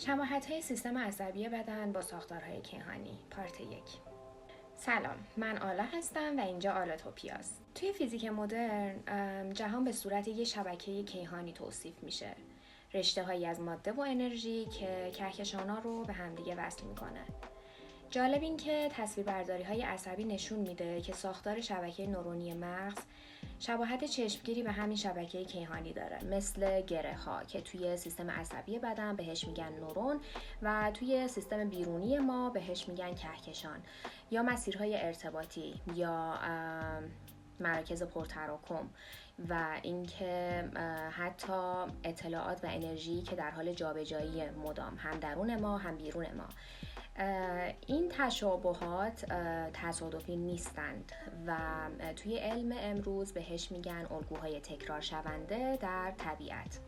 شباهت‌های سیستم عصبی بدن با ساختارهای کیهانی پارت 1. سلام، من آلا هستم و اینجا آلاتوپیاست. توی فیزیک مدرن جهان به صورت یک شبکه کیهانی توصیف میشه. رشته هایی از ماده و انرژی که کهکشان‌ها رو به همدیگه وصل میکنه. جالب این که تصویربرداری های عصبی نشون میده که ساختار شبکه نورونی مغز شباهت چشمگیری به همین شبکه کیهانی داره، مثل گره ها که توی سیستم عصبی بدن بهش میگن نورون و توی سیستم بیرونی ما بهش میگن کهکشان، یا مسیرهای ارتباطی یا مراکز پرتراکم، و اینکه حتی اطلاعات و انرژی که در حال جابجایی مدام هم درون ما هم بیرون ما. این تشابهات تصادفی نیستند و توی علم امروز بهش میگن الگوهای تکرار شونده در طبیعت.